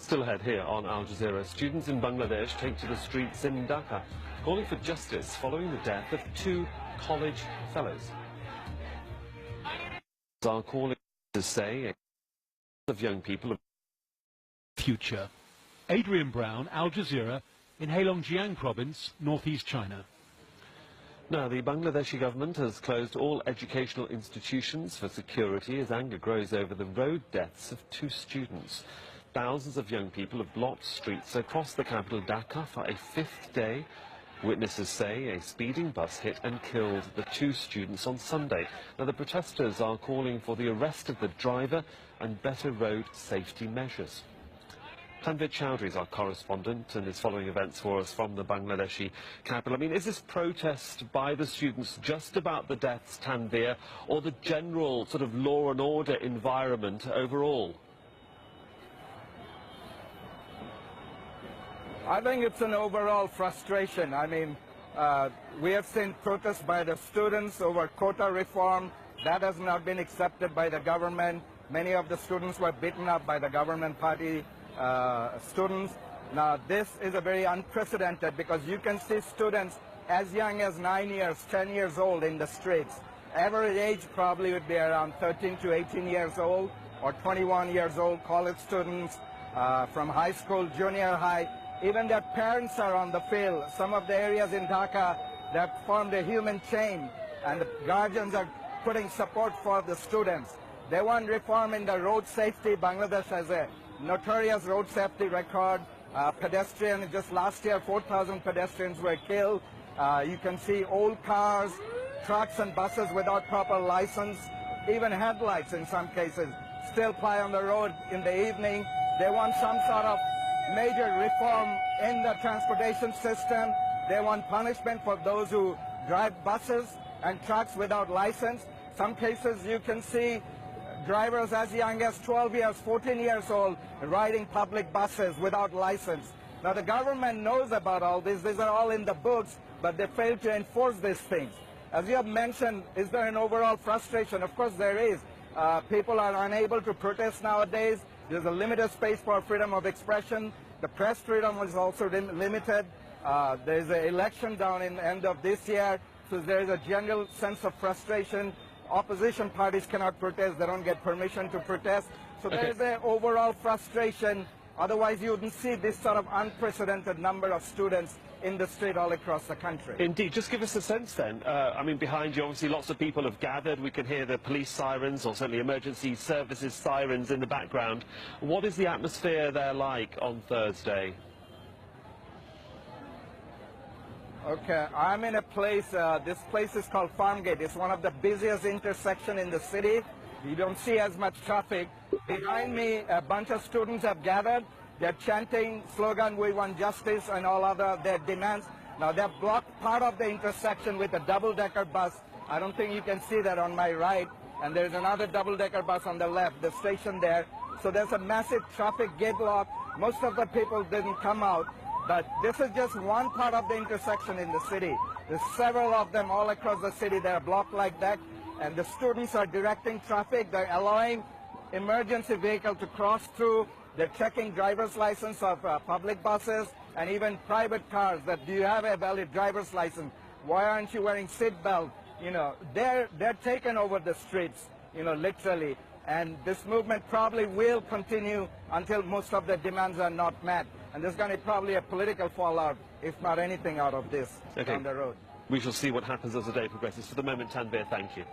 Still ahead here on Al Jazeera, students in Bangladesh take to the streets in Dhaka, calling for justice following the death of 2 college fellows. Are calling to say of young people of future. Adrian Brown, Al Jazeera, in Heilongjiang province, northeast China. Now, the Bangladeshi government has closed all educational institutions for security as anger grows over the road deaths of 2 students. Thousands of young people have blocked streets across the capital Dhaka for a 5th day. Witnesses say a speeding bus hit and killed the 2 students on Sunday. Now, the protesters are calling for the arrest of the driver and better road safety measures. Tanvir Chowdhury is our correspondent and is following events for us from the Bangladeshi capital. I mean, is this protest by the students just about the deaths, Tanvir, or the general sort of law and order environment overall? I think it's an overall frustration. I mean, we have seen protests by the students over quota reform. That has not been accepted by the government. Many of the students were beaten up by the government party students. Now, this is a very unprecedented because you can see students as young as 9 years, 10 years old in the streets. Average age probably would be around 13 to 18 years old or 21 years old, college students from high school, junior high. Even their parents are on the field. Some of the areas in Dhaka, they have formed a human chain, and the guardians are putting support for the students. They want reform in the road safety. Bangladesh has a notorious road safety record. Pedestrians, just last year, 4,000 pedestrians were killed. You can see old cars, trucks and buses without proper license, even headlights in some cases, still ply on the road in the evening. They want some sort of major reform in the transportation system. They want punishment for those who drive buses and trucks without license. Some cases you can see drivers as young as 12 years, 14 years old riding public buses without license. Now the government knows about all this. These are all in the books, but they fail to enforce these things. As you have mentioned, is there an overall frustration? Of course there is. People are unable to protest nowadays. There's a limited space for freedom of expression. The press freedom is also limited. There's an election down in the end of this year, so there is a general sense of frustration. Opposition parties cannot protest. They don't get permission to protest. So there is an overall frustration. Otherwise, you wouldn't see this sort of unprecedented number of students in the street all across the country. Indeed. Just give us a sense then. I mean, behind you, obviously, lots of people have gathered. We can hear the police sirens or certainly emergency services sirens in the background. What is the atmosphere there like on Thursday? Okay, I'm in a place, this place is called Farmgate. It's one of the busiest intersections in the city. You don't see as much traffic. Behind me, a bunch of students have gathered. They're chanting slogan, "We want justice," and all other their demands. Now, they've blocked part of the intersection with a double-decker bus. I don't think you can see that on my right. And there's another double-decker bus on the left, the station there. So there's a massive traffic gridlock. Most of the people didn't come out. But this is just one part of the intersection in the city. There's several of them all across the city that are blocked like that. And the students are directing traffic. They're allowing emergency vehicles to cross through. They're checking driver's license of public buses and even private cars. That, do you have a valid driver's license? Why aren't you wearing seatbelt? You know, they're taking over the streets, you know, literally. And this movement probably will continue until most of the demands are not met. And there's going to be probably a political fallout, if not anything, out of this down the road. We shall see what happens as the day progresses. For the moment, Tanvir, thank you.